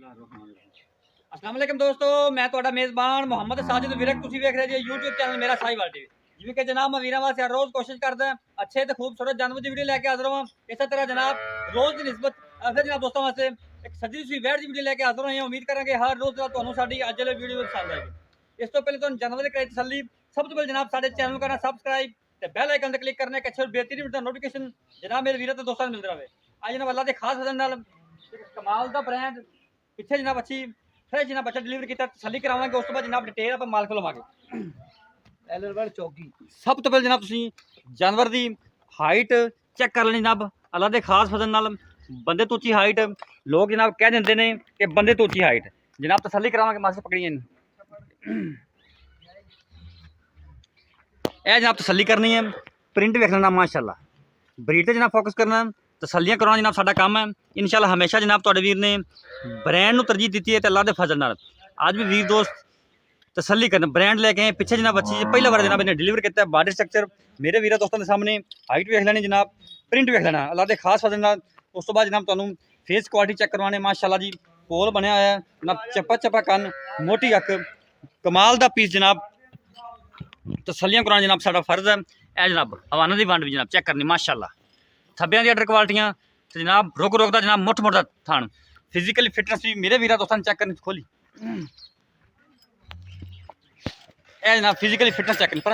अस्सलाम वालेकुम दोस्तों, मैं ਤੁਹਾਡਾ ਮੇਜ਼ਬਾਨ ਮੁਹੰਮਦ ਸਾजिद ਵਿਰਕ। ਤੁਸੀਂ ਵੇਖ ਰਹੇ ਜੀ YouTube ਚੈਨਲ ਮੇਰਾ ਸਾਈਵਾਲ ਟੀਵੀ। ਜਿਵੇਂ ਕਿ ਜਨਾਬ ਮੈਂ ਵੀਰਾਂ ਵਾਸਤੇ ਹਰ ਰੋਜ਼ ਕੋਸ਼ਿਸ਼ ਕਰਦਾ ਅੱਛੇ ਤੇ ਖੂਬਸੂਰਤ ਜਾਨਵਰ ਦੀ ਵੀਡੀਓ ਲੈ ਕੇ ਹਾਜ਼ਰ ਹਾਂ। ਇਸੇ ਤਰ੍ਹਾਂ ਜਨਾਬ ਰੋਜ਼ ਦੀ ਨਿਸਬਤ ਫਿਰ ਜਨਾਬ ਦੋਸਤਾਂ ਵਾਸਤੇ ਇੱਕ ਸੱਜੀ ਸੂਈ ਵੈੜ ਦੀ ਵੀਡੀਓ ਲੈ ਕੇ ਹਾਜ਼ਰ ਹੋਏ ਹਾਂ। ਉਮੀਦ ਕਰਾਂਗੇ ਹਰ ਰੋਜ਼ ਦਾ ਤੁਹਾਨੂੰ ਸਾਡੀ ਅੱਜ ਵਾਲੀ ਵੀਡੀਓ ਪਸੰਦ ਆਏਗੀ। ਇਸ ਤੋਂ ਪਹਿਲੇ ਤੁਹਾਨੂੰ ਜਾਨਵਰ ਦੇ ਕਰੇ ਤਸੱਲੀ ਸਭ ਤੋਂ ਪਹਿਲੇ ਜਨਾਬ ਸਾਡੇ ਚੈਨਲ ਨੂੰ ਕਰਨਾ ਸਬਸਕ੍ਰਾਈਬ ਤੇ ਬੈਲ ਆਈਕਨ ਤੇ ਕਲਿੱਕ ਕਰਨਾ ਇੱਕ ਅੱਛੇ ਬੇਹਤਰੀਨ ਵੀਡੀਓ ਦਾ ਨੋਟੀਫਿਕੇਸ਼ਨ ਜਨਾਬ ਮੇਰੇ ਵੀਰਾਂ ਤੇ ਦੋਸਤਾਂ ਨੂੰ ਮਿਲਦਾ ਰਹੇ। ਅੱਜ ਜਨਾਬ ਅੱਲਾ ਦੇ ਖਾਸ ਵਜਨ ਨਾਲ ਕਮਾਲ ਦਾ ਬ੍ਰਾਂਡ ਪਿੱਛੇ ਜਨਾਬ ਅੱਛੀ ਫਿਰ ਜਨਾਬ ਬੱਚਾ ਡਿਲੀਵਰ ਕੀਤਾ ਤਸੱਲੀ ਕਰਾਵਾਂਗੇ। ਉਸ ਤੋਂ ਬਾਅਦ ਜਨਾਬ ਡਿਟੇਲ ਆਪਾਂ ਮਾਲਕ ਕੋਲ ਲਵਾਂਗੇ। ਐਲਰਵਰ ਚੌਕੀ ਸਭ ਤੋਂ ਪਹਿਲੇ ਜਨਾਬ ਤੁਸੀਂ ਜਾਨਵਰ ਦੀ ਹਾਈਟ ਚੈੱਕ ਕਰ ਲੈਣੀ ਜਨਾਬ ਅੱਲਾ ਦੇ ਖਾਸ ਫਜ਼ਲ ਨਾਲ ਬੰਦੇ ਤੋਂ ਉੱਚੀ ਹਾਈਟ ਲੋਕ ਜਨਾਬ ਕਹਿ ਦਿੰਦੇ ਨੇ ਕਿ ਬੰਦੇ ਤੋਂ ਉੱਚੀ ਹਾਈਟ ਜਨਾਬ ਤਸੱਲੀ ਕਰਾਵਾਂਗੇ। ਮਾਸੇ ਪਕੜੀਏ ਇਹ ਜਨਾਬ ਤਸੱਲੀ ਕਰਨੀ ਹੈ। ਪ੍ਰਿੰਟ ਵੇਖ ਲੈਣਾ ਮਾਸ਼ਾਅੱਲਾ ਬਰੀਡ ਤੇ ਜਨਾਬ ਫੋਕਸ ਕਰਨਾ ਤਸੱਲੀਆਂ ਕਰਾਉਣਾ ਜਨਾਬ ਸਾਡਾ ਕੰਮ ਹੈ। ਇਨਸ਼ਾਅੱਲਾ ਹਮੇਸ਼ਾ ਜਨਾਬ ਤੁਹਾਡੇ ਵੀਰ ਨੇ ਬ੍ਰਾਂਡ ਨੂੰ ਤਰਜੀਹ ਦਿੱਤੀ ਹੈ ਤੇ ਅੱਲਾ ਦੇ ਫਜ਼ਲ ਨਾਲ ਅੱਜ ਵੀ ਵੀਰ ਦੋਸਤ तसली करना ब्रांड लेके आए। पिछले जनाब अच्छी पहला बार जनाब इन्हें डिलीवर किया बॉडी स्ट्रक्चर मेरे वीर दोस्तों के सामने हाइट वेख लेनी जनाब प्रिंट वेख लेना अल्लाह के खास फजल नाल। उस तो बाद जनाब तुहानू फेस क्वालिटी चेक करवाने माशाअल्लाह जी कोल बनया होया जनाब चप्पा चप्पा कन मोटी अख कमाल का पीस जनाब तसलियां कराना जनाब साडा फर्ज है। ए जनाब हवाना की वंड भी जनाब चेक करनी माशाअल्लाह थब्बियां दी अडर क्वालिटियां ते जनाब रुक रुक दा जनाब मुठ मुठ दा थान फिजिकली फिटनेस भी मेरे वीर दोस्तों चेक करनी खोली ए जनाब फिजिकली फिटनेस चेक पर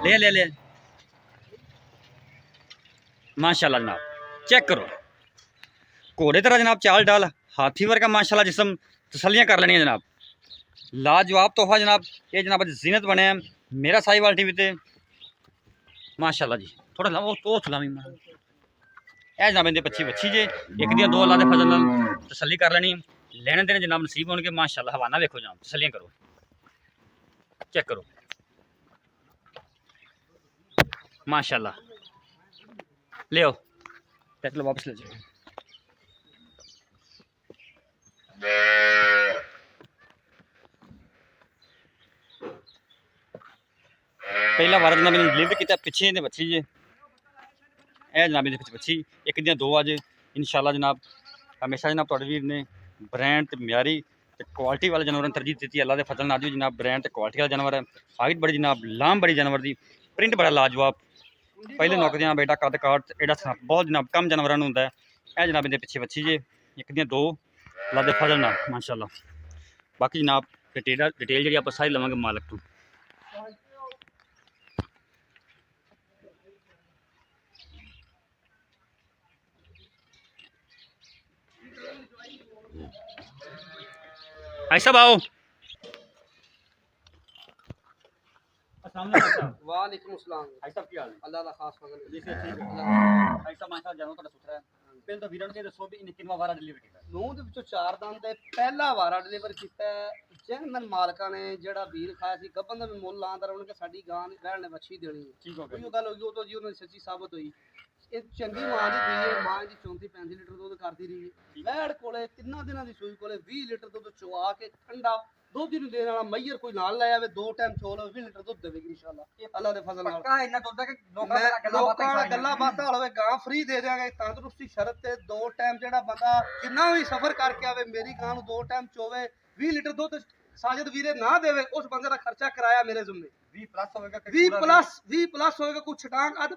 ले ले ले माशाल्लाह जनाब चेक करो घोड़े तरह जनाब चाल डाल हाथी वर्गा माशाल्लाह जिसम तसलियां कर लेनी जनाब लाजवाब तोहफा जनाब ये जनाब जीनत बने मेरा साहिवाल टीवी ते माशाल्लाह जी थोड़ा लाओ तो सलामी ए जनाब इनके पच्छी बच्ची जे एक दियां दो अल्लाह दे फजल नाल तसल्ली कर लेनी लेने देने जनाब नसीब होने माशाल्लाह हवाना देखो जनाब तसलियां करो चेक करो माशाल्लाह ले आओ पैक लो वापस ले जाओ। पहला बार जनाब मैंने डिलीवर किया पिछे ने बच्ची जे ए जनाब इहदे पिछे बच्ची एक दियां दो अज इंशाल्लाह जनाब हमेशा जनाब तुहाडे वीर ने ब्रांड ते म्यारी क्वालिटी वाले जानवर तरजीह दी अल्लाह के फजल नाल जनाब ब्रांड क्वालिटी वाला जानवर है। हाइट बड़ी जनाब लाम बड़ी जानवर की प्रिंट बड़ा लाजवाब पहले नौक दियां बेटा कद काट एडा बहुत जनाब कम जानवरों में होंगे। यह जनाब इनके पिछे बच्ची जे एक दियां दो अल्लाह के फजल नाल माशाल्लाह। बाकी जनाब डिटेल जी आप सारी लवांगे मालक तो ऐसा आओ वालेकुम अस्सलाम ऐसा क्या हाल है अल्लाह दा खास फजल जैसे ठीक ऐसा माशा जानवर ਤੁਹਾਡਾ ਸੁਥਰਾ ਹੈ ਪਹਿਲਾਂ ਤਾਂ ਵੀਰਾਂ ਨੂੰ ਦੱਸੋ ਵੀ ਇਹਨੇ ਕਿੰਨਾ ਵਾਰਾ ਡਿਲੀਵਰ ਕੀਤਾ ਨੂੰਹ ਦੇ ਵਿੱਚੋਂ ਚਾਰ ਦੰਦ ਤੇ ਪਹਿਲਾ ਵਾਰਾ ਡਿਲੀਵਰ ਕੀਤਾ ਜੈਨਮਨ ਮਾਲਕਾਂ ਨੇ ਜਿਹੜਾ ਵੀਰ ਖਾਇਆ ਸੀ ਗੱਬਨ ਦਾ ਵੀ ਮੁੱਲ ਲਾਉਂਦਾ ਉਹਨਾਂ ਕਿ ਸਾਡੀ ਗਾਂ ਨੇ ਵੈਣ ਨੇ ਵੱਛੀ ਦੇਣੀ ਠੀਕ ਹੋ ਗਿਆ ਉਹ ਗੱਲ ਹੋ ਗਈ ਉਹ ਤਾਂ ਜੀ ਉਹਨਾਂ ਦੀ ਸੱਚੀ ਸਾਬਤ ਹੋਈ। ਇਹ ਚੰਗੀ ਮਾਂ ਦੀ ਧੀ ਹੈ ਮਾਂ ਦੀ 34-35 ਲੀਟਰ ਦੁੱਧ ਕਰਦੀ ਰਹੀ ਹੈ ਵੈੜ ਕੋਲੇ ਤਿੰਨਾਂ ਦਿਨਾਂ ਦੀ ਸੂਈ ਕੋਲੇ 20 ਲੀਟਰ ਦੁੱਧ ਚੁਆ ਕੇ ਠੰਡਾ ਦੁੱਧ ਨੂੰ ਦੇਣ ਵਾਲਾ ਮਈਰ ਕੋਈ ਨਾਲ ਲੈ ਆਵੇ ਦੋ ਟਾਈਮ ਚੋਲ 20 ਲੀਟਰ ਦੁੱਧ ਦੇਵੇਗੀ ਇੰਸ਼ਾਅੱਲਾ ਅੱਲਾ ਦੇ ਫਜ਼ਲ ਨਾਲ। ਪੱਕਾ ਇੰਨਾ ਦੁੱਧ ਹੈ ਕਿ ਲੋਕਾਂ ਗੱਲਾਂ ਬਾਤਾਂ ਹੋਵੇ ਗਾਂ ਫ੍ਰੀ ਦੇ ਦੇਵਾਂਗੇ ਤੰਦਰੁਸਤੀ ਸ਼ਰਤ ਤੇ ਦੋ ਟਾਈਮ ਜਿਹੜਾ ਬੰਦਾ ਜਿੰਨਾ ਵੀ ਸਫ਼ਰ ਕਰਕੇ ਆਵੇ ਮੇਰੀ ਗਾਂ ਨੂੰ ਦੋ ਟਾਈਮ ਚੋਵੇ 20 ਲੀਟਰ ਦੁੱਧ ਸਾਜਦ ਵੀਰੇ ਨਾ ਦੇਵੇ ਉਸ ਬੰਦੇ ਦਾ ਖਰਚਾ ਕਿਰਾਇਆ ਮੇਰੇ ਜ਼ਿੰਮੇ 20 ਪਲੱਸ ਹੋਵੇਗਾ 20 ਪਲੱਸ ਹੋਵੇਗਾ ਕੁਛ ਛਟਾਂਗ ਅੱਧ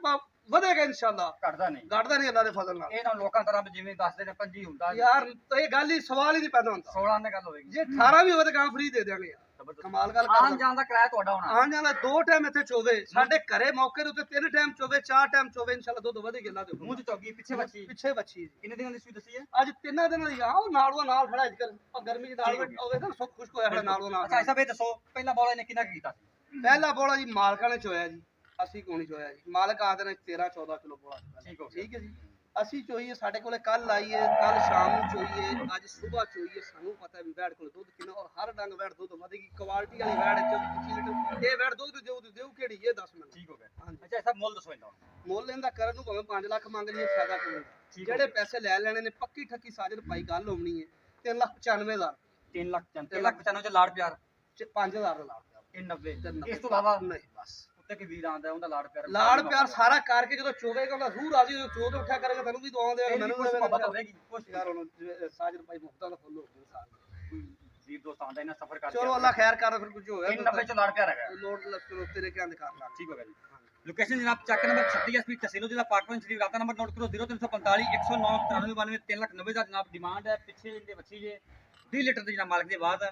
ਵਧੇਗਾ ਇੰਸ਼ਾਅੱਲਾ ਘਟਦਾ ਨਹੀਂ ਅੱਲਾ ਦੇ ਫਜ਼ਲ ਨਾਲ। ਇਹ ਨਾ ਲੋਕਾਂ ਤਰ੍ਹਾਂ ਜਿਵੇਂ ਦੱਸਦੇ ਨੇ 25 ਹੁੰਦਾ ਯਾਰ ਇਹ ਗੱਲ ਹੀ ਸਵਾਲ ਹੀ ਨਹੀਂ ਪੈਦਾ ਹੁੰਦਾ 16 ਨੇ ਗੱਲ ਹੋਵੇਗੀ ਜੇ 18 ਵੀ ਹੋਵੇ ਤਾਂ ਗਾਂ ਫ੍ਰੀ ਦੇ ਦੇਵਾਂਗੇ ਯਾਰ ਕਮਾਲ ਗੱਲ ਆਣ ਜਾਣ ਦਾ ਕਿਰਾਇਆ ਤੁਹਾਡਾ ਹੋਣਾ ਆਣ ਜਾਣ ਦਾ ਦੋ ਟਾਈਮ ਇੱਥੇ ਚੋਵੇ ਸਾਡੇ ਘਰੇ ਮੌਕੇ ਦੇ ਉੱਤੇ ਤਿੰਨ ਟਾਈਮ ਚੋਵੇ ਚਾਰ ਟਾਈਮ ਚੋਵੇ ਇੰਸ਼ਾਅੱਲਾ ਦੁੱਧ ਵਧੇਗਾ ਅੱਲਾ ਦੇ ਮੂੰਹ ਚ ਚੌਗੀ ਪਿੱਛੇ ਬੱਚੀ ਕਿੰਨੇ ਦਿਨਾਂ ਦੀ ਸੂਈ ਦੱਸੀ ਹੈ ਅੱਜ ਤਿੰਨਾਂ ਦਿਨਾਂ ਦੀ ਆ ਉਹ ਨਾਲ ਖੜਾ ਅੱਜਕੱਲ ਗਰਮੀ ਦੇ ਨਾਲ ਹੋਵੇ ਤਾਂ ਸੁੱਕ ਖੁਸ਼ਕ ਹੋਇਆ ਖੜਾ ਨਾਲੋਂ ਨਾਲ। ਅੱਛਾ ਐਸਾ ਵੀ ਦੱਸੋ ਪਹਿਲਾ ਬੋਲ ਇਹਨੇ ਕਿੰਨਾ ਕੀਤਾ ਸੀ ਪਹਿਲਾ ਬੋਲਾ ਜੀ ਮਾਲਕਾਂ ਨੇ ਚੋਇਆ ਜੀ ਅਸੀਂ ਕੋਣੀ ਚੋਇਆ ਜੀ ਮਾਲਕ ਆਖਦੇ ਨੇ 13-14 ਕਿਲੋ ਬੋਲਾ ਠੀਕ ਹੈ ਜੀ ਅਸੀਂ ਚੋਈਏ ਸਾਡੇ ਕੋਲੇ ਕੱਲ ਆਈਏ ਕੱਲ ਸ਼ਾਮ ਨੂੰ ਚੋਈਏ ਅੱਜ ਸਵੇਰ ਚੋਈਏ ਸਾਨੂੰ ਪਤਾ ਵੀ ਵੈੜ ਕੋਲ ਦੁੱਧ ਕਿੰਨਾ ਔਰ ਹਰ ਡੰਗ ਵੈੜ ਦੁੱਧ ਵਧੇਗੀ ਕੁਆਲਿਟੀ ਵਾਲੀ ਵੈੜ 24-25 ਲੀਟਰ ਇਹ ਵੈੜ ਦੁੱਧ ਦੇਉ ਕਿਹੜੀ ਇਹ ਦੱਸ ਮੈਨੂੰ ਠੀਕ ਹੋ ਗਿਆ। ਅੱਛਾ ਐਸਾ ਮੁੱਲ ਦੱਸੋ ਇਹਦਾ ਮੁੱਲ ਇਹਦਾ ਕਰਨ ਨੂੰ ਭਾਵੇਂ 5 ਲੱਖ ਮੰਗ ਲਈਏ ਫਾਇਦਾ ਕੋਈ ਨਹੀਂ ਜਿਹੜੇ ਪੈਸੇ ਲੈ ਲੈਣੇ ਨੇ ਪੱਕੀ ਠੱਕੀ ਸਾਜਦ ਭਾਈ ਗੱਲ ਹੋਣੀ ਹੈ 3,95,000 3 ਲੱਖ 95 ਚ ਲਾੜ ਪਿਆਰ 5000 ਦਾ ਲਾਭ ਇਹ 90 ਇਸ ਤੋਂ ਇਲਾਵਾ ਨਹੀਂ ਬਸ ਉੱਤੇ ਕਿ ਵੀਰ ਆਂਦਾ ਉਹਦਾ ਲਾੜ ਪਿਆਰ ਸਾਰਾ ਕਰਕੇ ਜਦੋਂ ਚੋਵੇਗਾ ਉਹਦਾ ਰੂਹ ਰਾਜੀ ਜਦੋਂ ਚੋ ਤੇ ਉੱਠਿਆ ਕਰੇਗਾ ਤੈਨੂੰ ਵੀ ਦੁਆ ਦੇਗਾ ਮੈਨੂੰ ਕੁਝ ਮੁਹੱਬਤ ਹੋਵੇਗੀ ਕੁਛ ਯਾਰ ਹੁਣ ਸਾਜਰ ਭਾਈ ਮੁਹੱਬਤਾਂ ਦਾ ਫੁੱਲ ਹੋ ਗਿਆ ਸਾਲ ਵੀਰ ਦੋਸਤਾਂ ਦਾ ਇਹਨਾਂ ਸਫ਼ਰ ਕਰਕੇ ਚਲੋ ਅੱਲਾ ਖੈਰ ਕਰ ਫਿਰ ਕੁਝ ਹੋਇਆ 90 ਚ ਲਾੜ ਪਿਆਰ ਹੈਗਾ ਲੋਡ ਲੱਗ ਤੇਰੇ ਕਿਆਂ ਦਿਖਾ ਲਾ ਠੀਕ ਹੋ ਗਿਆ ਜੀ ਲੋਕੇਸ਼ਨ ਜਨਾਬ ਚੱਕ ਨੰਬਰ 36 ਐਸਪੀ ਤਹਿਸੀਲ ਜ਼ਿਲ੍ਹਾ ਪਾਟਨ ਸ਼੍ਰੀ ਰਾਤਾ ਨੰਬਰ ਨੋਟ ਕਰੋ 0345 109 9392 390 ਦਾ ਜਨਾਬ ਡਿਮਾਂਡ ਹੈ ਪਿੱਛੇ ਇਹਦੇ ਬੱਚੀ ਜੇ 20 ਲੀਟਰ ਦੀ ਜਨਾਬ ਮਾਲਕ ਦੀ ਆਵਾਜ਼ ਹੈ